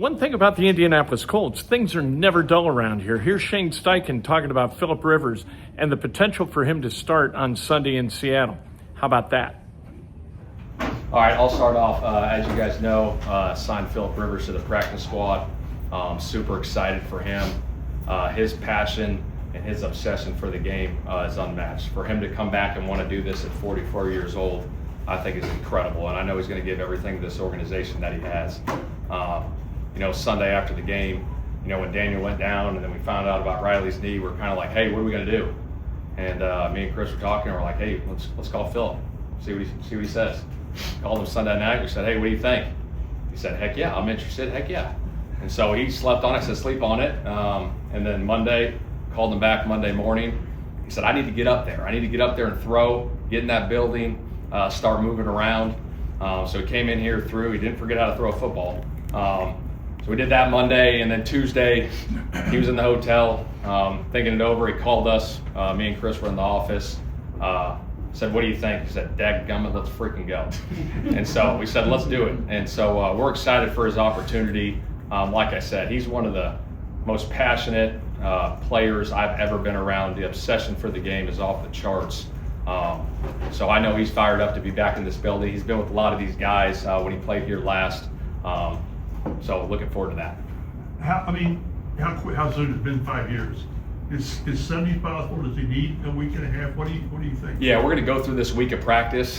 One thing about the Indianapolis Colts, things are never dull around here. Here's Shane Steichen talking about Phillip Rivers and the potential for him to start on Sunday in Seattle. How about that? All right, I'll start off. As you guys know, signed Phillip Rivers to the practice squad. Super excited for him. His passion and his obsession for the game is unmatched. For him to come back and want to do this at 44 years old, I think is incredible. And I know he's going to give everything to this organization that he has. Sunday after the game, when Daniel went down and then we found out about Riley's knee, we're kind of like, hey, what are we going to do? And me and Chris were talking, and we're like, hey, let's call Phillip, see what he says. Called him Sunday night. We said, hey, what do you think? He said, heck yeah, I'm interested. Heck yeah. And so he slept on it. I said, sleep on it. And then Monday, called him back Monday morning. He said, I need to get up there. I need to get up there and throw, get in that building, start moving around. So he came in here, threw. He didn't forget how to throw a football. So we did that Monday, and then Tuesday, he was in the hotel thinking it over. He called us. Me and Chris were in the office. Said, what do you think? He said, dadgummit, let's freaking go. And so we said, let's do it. And so we're excited for his opportunity. Like I said, he's one of the most passionate players I've ever been around. The obsession for the game is off the charts. So I know he's fired up to be back in this building. He's been with a lot of these guys when he played here last. So looking forward to that. How soon? It's been 5 years. Is 70 possible? Does he need a week and a half? What do you think? Yeah, we're going to go through this week of practice,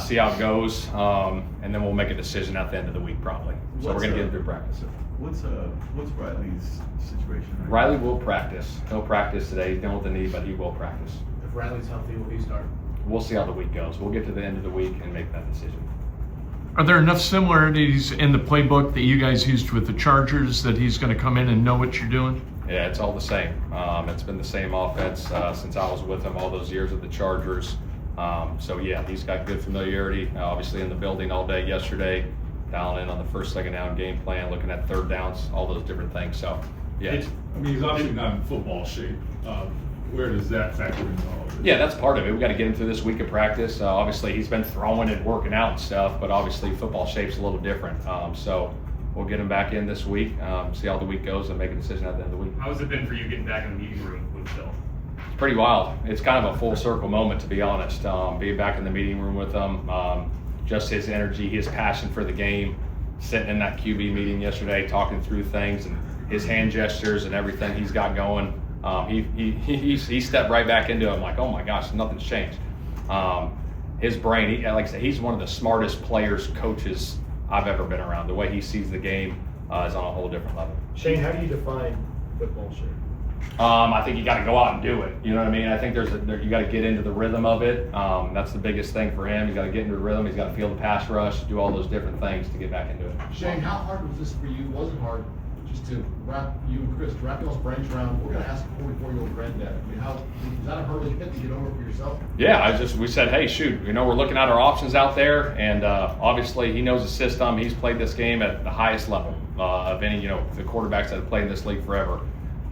see how it goes, and then we'll make a decision at the end of the week probably. So we're going to get through practice. What's Riley's situation? Riley will practice. He'll practice today. He's dealing with the knee, but he will practice. If Riley's healthy, will he start? We'll see how the week goes. We'll get to the end of the week and make that decision. Are there enough similarities in the playbook that you guys used with the Chargers that he's going to come in and know what you're doing? Yeah, it's all the same. It's been the same offense since I was with him all those years at the Chargers. So yeah, he's got good familiarity. Obviously in the building all day yesterday, dialing in on the first, second down game plan, looking at third downs, all those different things. So yeah. He's obviously not in football shape. Where does that factor into all of it? Yeah, that's part of it. We've got to get him through this week of practice. Obviously, he's been throwing and working out and stuff, but obviously football shape's a little different. So we'll get him back in this week, see how the week goes, and make a decision at the end of the week. How has it been for you getting back in the meeting room with Phil? It's pretty wild. It's kind of a full circle moment, to be honest. Being back in the meeting room with him, just his energy, his passion for the game, sitting in that QB meeting yesterday, talking through things, and his hand gestures and everything he's got going. He stepped right back into it. I'm like, oh my gosh, nothing's changed. His brain, like I said, he's one of the smartest players, coaches I've ever been around. The way he sees the game is on a whole different level. Shane, how do you define football shape? I think you got to go out and do it. You know what I mean? I think you got to get into the rhythm of it. That's the biggest thing for him. He's got to get into the rhythm. He's got to feel the pass rush, do all those different things to get back into it. Shane, how hard was this for you? Was it hard just to wrap y'all's brains around? We're going to ask a 44-year-old granddad. I mean, is that a hurdle you had to get over for yourself? Yeah, we said, hey, shoot, we're looking at our options out there, and obviously he knows the system. He's played this game at the highest level of any, the quarterbacks that have played in this league forever.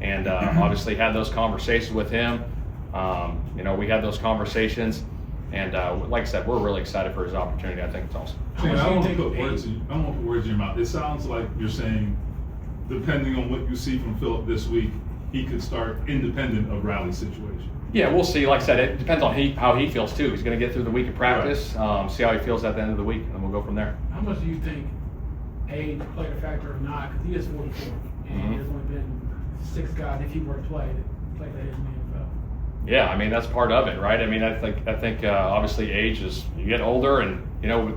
And obviously had those conversations with him. We had those conversations, and like I said, we're really excited for his opportunity. I think it's awesome. I don't want to put words in your mouth. It sounds like you're saying, depending on what you see from Phillip this week, he could start independent of Riley's situation. Yeah, we'll see. Like I said, it depends on how he feels too. He's going to get through the week of practice, right. See how he feels at the end of the week, and we'll go from there. How much do you think age played a factor or not? Because he is 44, and there's only been 6 guys, if he were to play that age in the NFL. Yeah, that's part of it, right? I think obviously age is, you get older, and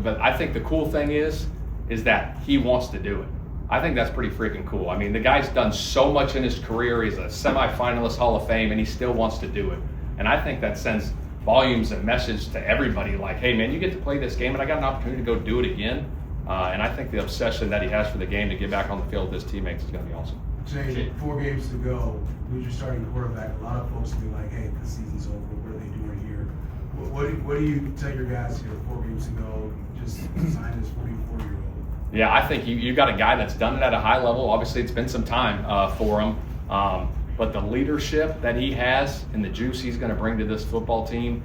but I think the cool thing is that he wants to do it. I think that's pretty freaking cool. The guy's done so much in his career. He's a semifinalist Hall of Fame, and he still wants to do it. And I think that sends volumes and message to everybody like, hey man, you get to play this game, and I got an opportunity to go do it again. And I think the obsession that he has for the game to get back on the field with his teammates is going to be awesome. Jay, 4 games to go, who's your starting quarterback? A lot of folks will be like, hey, the season's over, what are they doing here? What do you tell your guys here, 4 games to go, just sign this 44-year-old? Yeah, I think you got a guy that's done it at a high level. Obviously, it's been some time for him. But the leadership that he has and the juice he's going to bring to this football team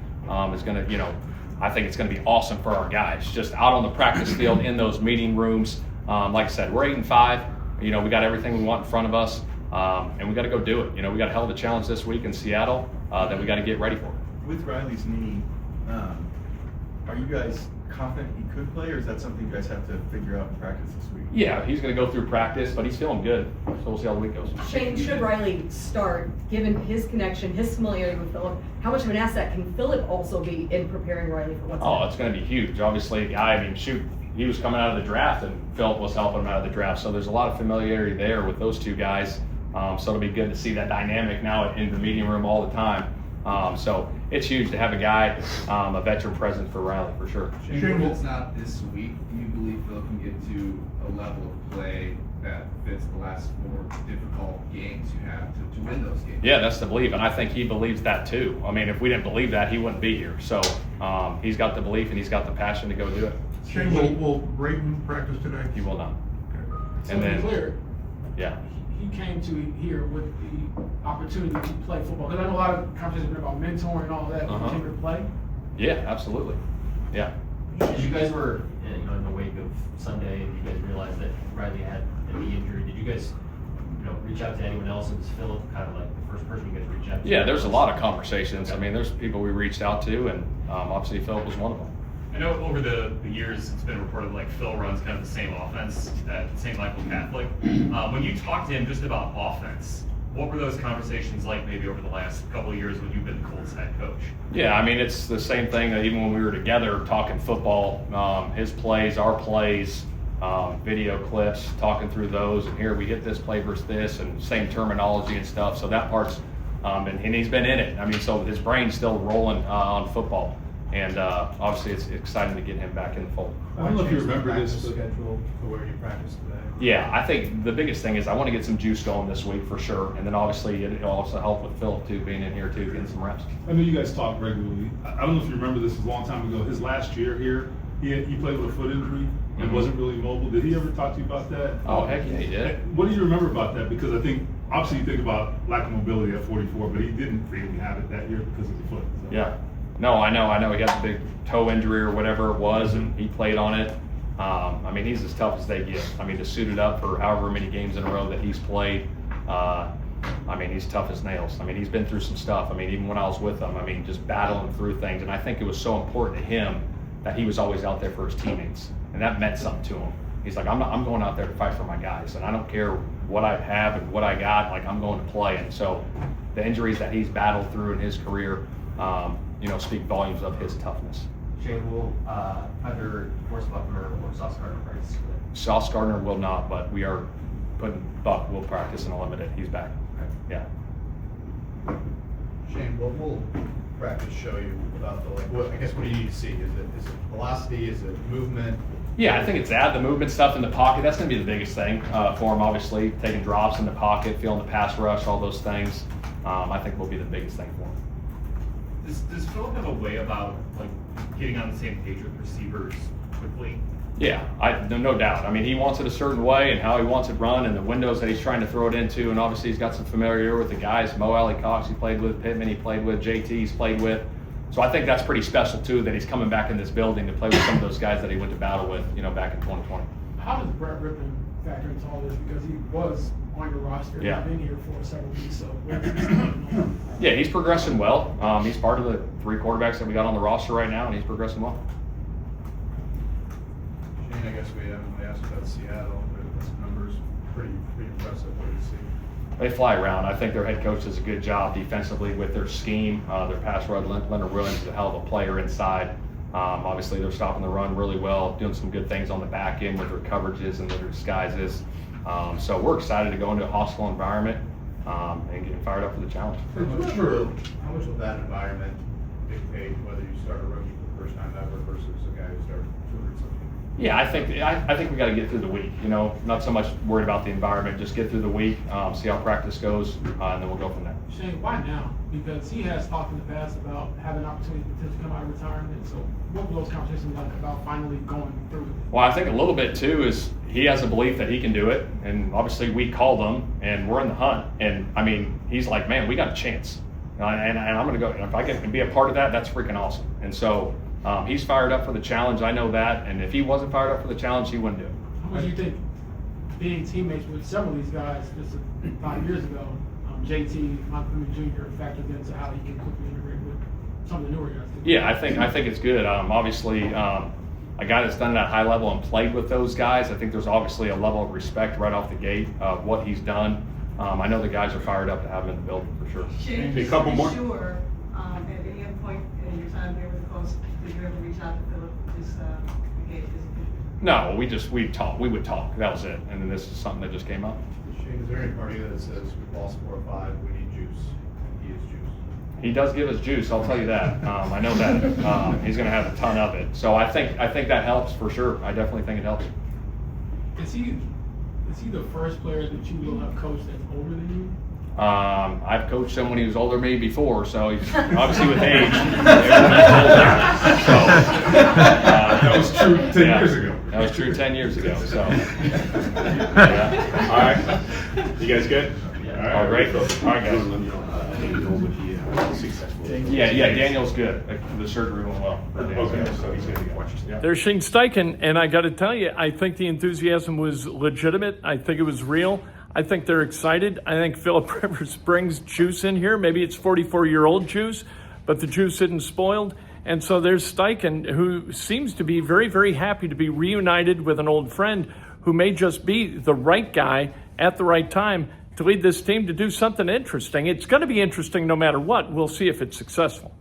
is going to, I think it's going to be awesome for our guys. Just out on the practice field, in those meeting rooms. Like I said, we're 8-5. we got everything we want in front of us, and we got to go do it. We got a hell of a challenge this week in Seattle that we got to get ready for. With Riley's knee, are you guys confident he could play, or is that something you guys have to figure out in practice this week? Yeah, he's going to go through practice, but he's feeling good. So we'll see how the week goes. Shane, should Riley start, given his connection, his familiarity with Phillip, how much of an asset can Phillip also be in preparing Riley for what's Oh, ahead? it's going to be huge. Obviously, the guy, he was coming out of the draft, and Phillip was helping him out of the draft. So there's a lot of familiarity there with those two guys. So it'll be good to see that dynamic now in the meeting room all the time. So it's huge to have a guy, a veteran present for Riley, for sure. Shane, If it's not this week, do you believe Phil can get to a level of play that fits the last 4 difficult games you have to win those games? Yeah, that's the belief, and I think he believes that too. If we didn't believe that, he wouldn't be here. So he's got the belief and he's got the passion to go do it. Shane, will Braden practice today? He will not. So And to be then, clear, yeah. he came to here with the opportunity to play football. Because I know a lot of conversations been about mentoring and all of that. Uh-huh. He came to play. Yeah, absolutely. Yeah. As you guys were, in the wake of Sunday, and you guys realized that Riley had a knee injury, did you guys, reach out to anyone else? And was Phillip kind of like the first person you guys reached out to? Yeah, there's a lot of conversations. There's people we reached out to, and obviously Phillip was one of them. I know over the years it's been reported like Phil runs kind of the same offense at St. Michael Catholic. When you talked to him just about offense, what were those conversations like maybe over the last couple of years when you've been the Colts head coach? Yeah, it's the same thing that even when we were together talking football, his plays, our plays, video clips, talking through those, and here we hit this play versus this, and same terminology and stuff. So that part's, and he's been in it. So his brain's still rolling on football. And obviously it's exciting to get him back in the fold. I don't know if you remember this, but Schedule for where you practice today. Yeah, I think the biggest thing is I want to get some juice going this week for sure. And then obviously it'll also help with Phillip too, being in here too, getting some reps. I know you guys talk regularly. I don't know if you remember this, a long time ago. His last year here, he played with a foot injury and wasn't really mobile. Did he ever talk to you about that? Oh, heck yeah, he did. What do you remember about that? Because I think, obviously you think about lack of mobility at 44, but he didn't really have it that year because of the foot. So. Yeah. No, I know. He had the big toe injury or whatever it was, and he played on it. He's as tough as they get. To suit it up for however many games in a row that he's played, he's tough as nails. He's been through some stuff. Even when I was with him, just battling through things. And I think it was so important to him that he was always out there for his teammates, and that meant something to him. He's like, I'm going out there to fight for my guys, and I don't care what I have and what I got. I'm going to play. And so the injuries that he's battled through in his career, speak volumes of his toughness. Shane, will either Forrest Buckner or Sauce Gardner practice today? Sauce Gardner will not, but we are putting Buck will practice in a limited. He's back. Okay. Yeah. Shane, what will practice show you about what do you need to see? Is it velocity? Is it movement? Yeah, I think it's the movement stuff in the pocket. That's going to be the biggest thing for him, obviously. Taking drops in the pocket, feeling the pass rush, all those things, I think will be the biggest thing for him. Does Phillip have a way about getting on the same page with receivers quickly? Yeah, no doubt. He wants it a certain way and how he wants it run and the windows that he's trying to throw it into. And obviously he's got some familiarity with the guys. Mo Alley Cox he played with, Pittman he played with, JT he's played with. So I think that's pretty special too that he's coming back in this building to play with some of those guys that he went to battle with, back in 2020. How does Brett Rippon factor into all this? Because he was on your roster. Yeah. He's been here for several weeks. So Yeah, he's progressing well. He's part of the 3 quarterbacks that we got on the roster right now, and he's progressing well. Shane, I guess we haven't really asked about Seattle, but this number's pretty impressive. What do you see? They fly around. I think their head coach does a good job defensively with their scheme. Their pass rush, Leonard Williams is a hell of a player inside. Obviously, they're stopping the run really well, doing some good things on the back end with their coverages and their disguises. So we're excited to go into a hostile environment and getting fired up for the challenge. How much will that environment dictate whether you start a rookie for the first time ever versus a guy who started 200 something? Yeah, I think we got to get through the week. Not so much worried about the environment. Just get through the week, see how practice goes, and then we'll go from there. Shane, why now? Because he has talked in the past about having an opportunity to come out of retirement. So what were those conversations like about finally going through it? Well, I think a little bit too is he has a belief that he can do it, and obviously we called him, and we're in the hunt. And he's like, man, we got a chance, and I'm going to go. And if I can be a part of that, that's freaking awesome. And so he's fired up for the challenge. I know that, and if he wasn't fired up for the challenge, he wouldn't do it. How much do you think being teammates with several of these guys just 5 years ago, JT, Montgomery Jr. factored into how he can quickly integrate with some of the newer guys. Yeah, I think it's good. Obviously, a guy that's done it at high level and played with those guys, I think there's obviously a level of respect right off the gate of what he's done. I know the guys are fired up to have him in the building for sure. Shane, A couple more. Sure, at any point in your time there with the Colts, did you ever reach out to Philip, just engage his opinion? No, we'd talk. We would talk. That was it. And then this is something that just came up. Shane, is there any party that says we've lost 4 or 5, we need juice, and he is juice? He does give us juice, I'll tell you that. I know that. He's going to have a ton of it. So I think that helps for sure. I definitely think it helps. Is he the first player that you will have coached that's older than you? I've coached him when he was older than me before, so he's obviously with age. That was true 10 years ago. That was true 10 years ago. So, All right. You guys good? all right, great. All right, guys. Yeah, Daniel's good. The surgery went well. Okay, so he's going to get watched. Yeah. There's Shane Steichen, and I got to tell you, I think the enthusiasm was legitimate. I think it was real. I think they're excited. I think Philip Rivers brings juice in here. Maybe it's 44-year-old juice, but the juice isn't spoiled. And so there's Steichen, who seems to be very, very happy to be reunited with an old friend who may just be the right guy at the right time to lead this team to do something interesting. It's going to be interesting no matter what. We'll see if it's successful.